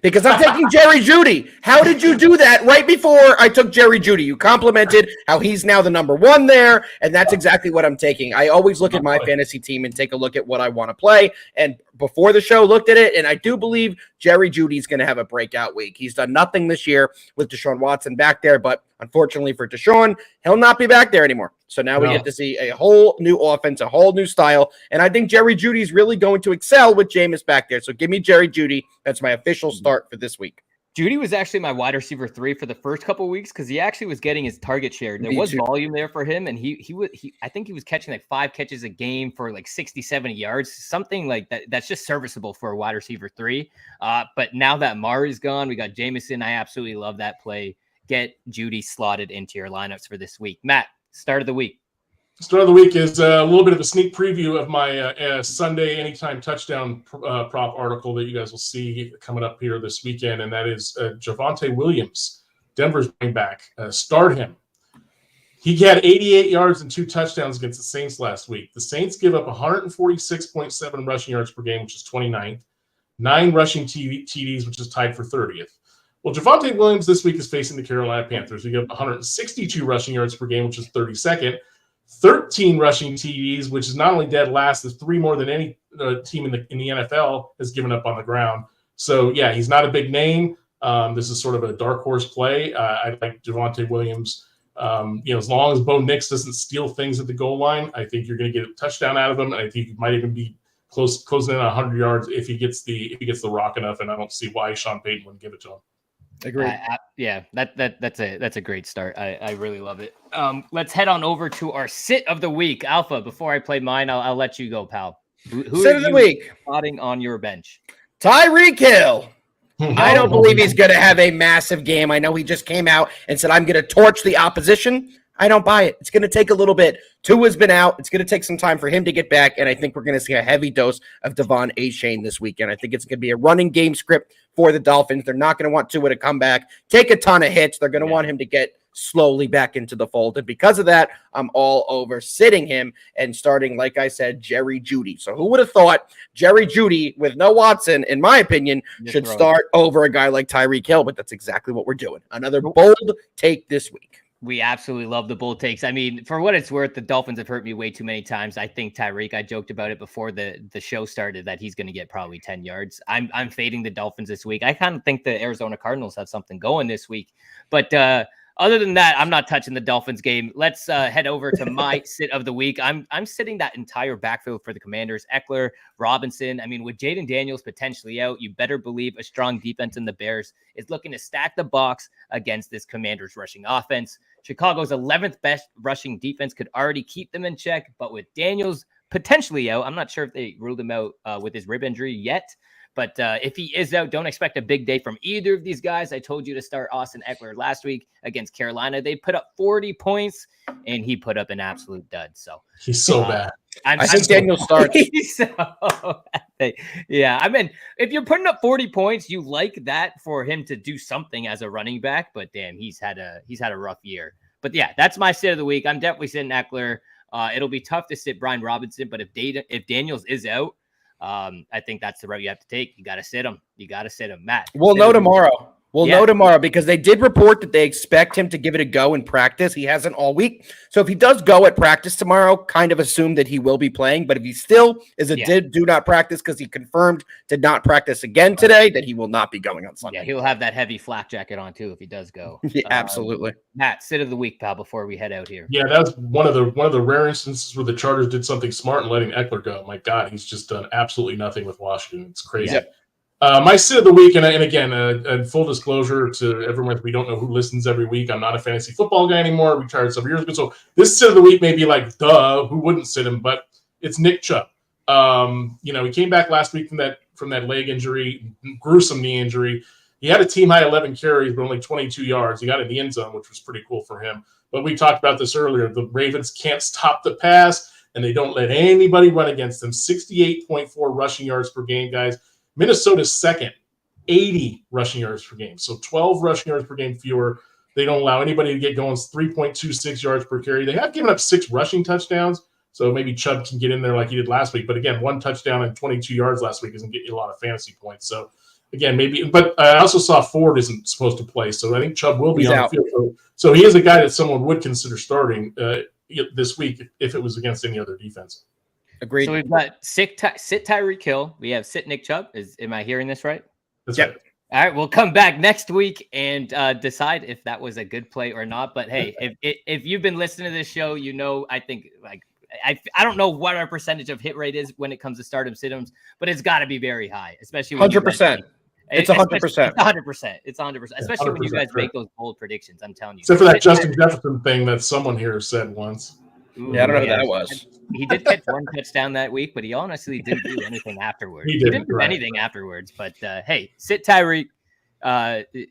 because I'm taking Jerry Jeudy. How did you do that right before I took Jerry Jeudy? You complimented how he's now the number 1 there, and that's exactly what I'm taking. I always look at my fantasy team and take a look at what I want to play, and before the show looked at it, and I do believe Jerry Jeudy's going to have a breakout week. He's done nothing this year with Deshaun Watson back there, but unfortunately for Deshaun, he'll not be back there anymore. So now we get to see a whole new offense, a whole new style. And I think Jerry Jeudy's really going to excel with Jameis back there. So give me Jerry Jeudy. That's my official start for this week. Jeudy was actually my wide receiver 3 for the first couple of weeks because he actually was getting his target share. There was volume there for him, and I think he was catching like 5 catches a game for like 60, 70 yards, something like that. That's just serviceable for a wide receiver 3. But now that Mari's gone, we got Jameson. I absolutely love that play. Get Jeudy slotted into your lineups for this week. Matt, start of the week. Start of the week is a little bit of a sneak preview of my Sunday anytime touchdown prop article that you guys will see coming up here this weekend, and that is Javonte Williams, Denver's running back. Start him. He had 88 yards and 2 touchdowns against the Saints last week. The Saints give up 146.7 rushing yards per game, which is 29th, 9 rushing TDs, which is tied for 30th. Well, Javonte Williams this week is facing the Carolina Panthers. We give up 162 rushing yards per game, which is 32nd. 13 rushing TDs, which is not only dead last, is 3 more than any team in the NFL has given up on the ground. So, yeah, he's not a big name. This is sort of a dark horse play. I like Javonte Williams. As long as Bo Nix doesn't steal things at the goal line, I think you're going to get a touchdown out of him. And I think he might even be closing in on 100 yards if he gets the rock enough. And I don't see why Sean Payton wouldn't give it to him. Agree. That's a great start. I really love it. Let's head on over to our sit of the week. Alpha, before I play mine, I'll let you go, pal. Who sit of the week spotting on your bench? Tyreek Hill. I don't believe he's going to have a massive game. I know he just came out and said, I'm going to torch the opposition. I don't buy it. It's going to take a little bit. Tua's been out. It's going to take some time for him to get back, and I think we're going to see a heavy dose of Devon Achane this weekend. I think it's going to be a running game script for the Dolphins. They're not going to want Tua to come back, take a ton of hits. They're going to want him to get slowly back into the fold, and because of that, I'm all over sitting him and starting, like I said, Jerry Jeudy. So who would have thought Jerry Jeudy with no Watson, in my opinion, should start over a guy like Tyreek Hill? But that's exactly what we're doing. Another bold take this week. We absolutely love the bold takes. I mean, for what it's worth, the Dolphins have hurt me way too many times. I think Tyreek, I joked about it before the show started that he's going to get probably 10 yards. I'm fading the Dolphins this week. I kind of think the Arizona Cardinals have something going this week. But other than that, I'm not touching the Dolphins game. Let's head over to my sit of the week. I'm sitting that entire backfield for the Commanders. Eckler, Robinson. I mean, with Jaden Daniels potentially out, you better believe a strong defense in the Bears is looking to stack the box against this Commanders rushing offense. Chicago's 11th best rushing defense could already keep them in check, but with Daniels potentially out, I'm not sure if they ruled him out with his rib injury yet. But if he is out, don't expect a big day from either of these guys. I told you to start Austin Eckler last week against Carolina. They put up 40 points, and he put up an absolute dud. So he's so bad. I think Daniel starts. Yeah, I mean, if you're putting up 40 points, you like that for him to do something as a running back. But damn, he's had a rough year. But yeah, that's my sit of the week. I'm definitely sitting Eckler. It'll be tough to sit Brian Robinson, but if Daniels is out, I think that's the route you have to take. You got to sit him. Matt. We'll know tomorrow. We'll know tomorrow because they did report that they expect him to give it a go in practice. He hasn't all week. So if he does go at practice tomorrow, kind of assume that he will be playing. But if he still is do not practice because he confirmed did not practice again today, that he will not be going on Sunday. Yeah, he'll have that heavy flak jacket on too if he does go. Yeah, absolutely. Matt, sit of the week, pal, before we head out here. Yeah, that's one of the rare instances where the Chargers did something smart in letting Eckler go. My God, he's just done absolutely nothing with Washington. It's crazy. Yeah. My sit of the week, and again, full disclosure to everyone, we don't know who listens every week. I'm not a fantasy football guy anymore. Retired several years ago. So this sit of the week may be like, duh, who wouldn't sit him? But it's Nick Chubb. He came back last week from that leg injury, gruesome knee injury. He had a team-high 11 carries, but only 22 yards. He got in the end zone, which was pretty cool for him. But we talked about this earlier. The Ravens can't stop the pass, and they don't let anybody run against them. 68.4 rushing yards per game, guys. Minnesota's second, 80 rushing yards per game. So 12 rushing yards per game fewer. They don't allow anybody to get going. 3.26 yards per carry. They have given up 6 rushing touchdowns. So maybe Chubb can get in there like he did last week. But again, 1 touchdown and 22 yards last week isn't getting you a lot of fantasy points. So again, maybe. But I also saw Ford isn't supposed to play. So I think Chubb will be on the field. So he is a guy that someone would consider starting this week if it was against any other defense. Agreed. So we've got sit Tyreek Hill. We have sit Nick Chubb. Am I hearing this right? That's right. All right, we'll come back next week and decide if that was a good play or not. But hey, if you've been listening to this show, you know I think I don't know what our percentage of hit rate is when it comes to stardom sit-ems, but it's got to be very high, especially when 100%. It's 100%. 100%. It's 100%, especially when you guys make those bold predictions. I'm telling you. Except for that Justin Jefferson thing that someone here said once. Ooh, yeah, I don't know who that was. He did catch 1 touchdown that week, but he honestly didn't do anything afterwards. He didn't do anything afterwards. But hey, sit Tyreek.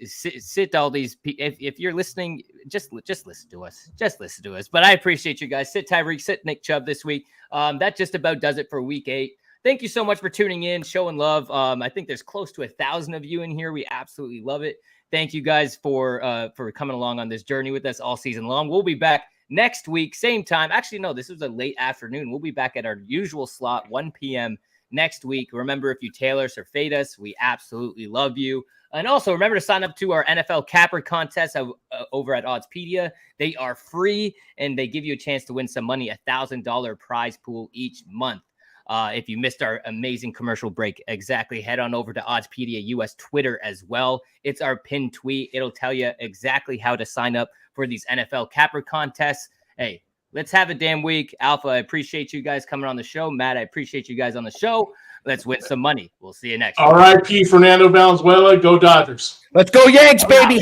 Sit all these. If you're listening, just listen to us. Just listen to us. But I appreciate you guys. Sit Tyreek. Sit Nick Chubb this week. That just about does it for week 8. Thank you so much for tuning in, showing love. I think there's close to 1,000 of you in here. We absolutely love it. Thank you guys for coming along on this journey with us all season long. We'll be back next week, same time. Actually, no, this was a late afternoon. We'll be back at our usual slot, 1 p.m. next week. Remember, if you tail us or fade us, we absolutely love you. And also remember to sign up to our NFL Capper contest over at Oddspedia. They are free, and they give you a chance to win some money, $1,000 prize pool each month. If you missed our amazing commercial break, exactly, head on over to Oddspedia US Twitter as well. It's our pinned tweet. It'll tell you exactly how to sign up for these NFL Capper contests. Hey, let's have a damn week. Alpha, I appreciate you guys coming on the show. Matt, I appreciate you guys on the show. Let's win some money. We'll see you next week. R.I.P. Fernando Valenzuela. Go Dodgers. Let's go Yanks, baby.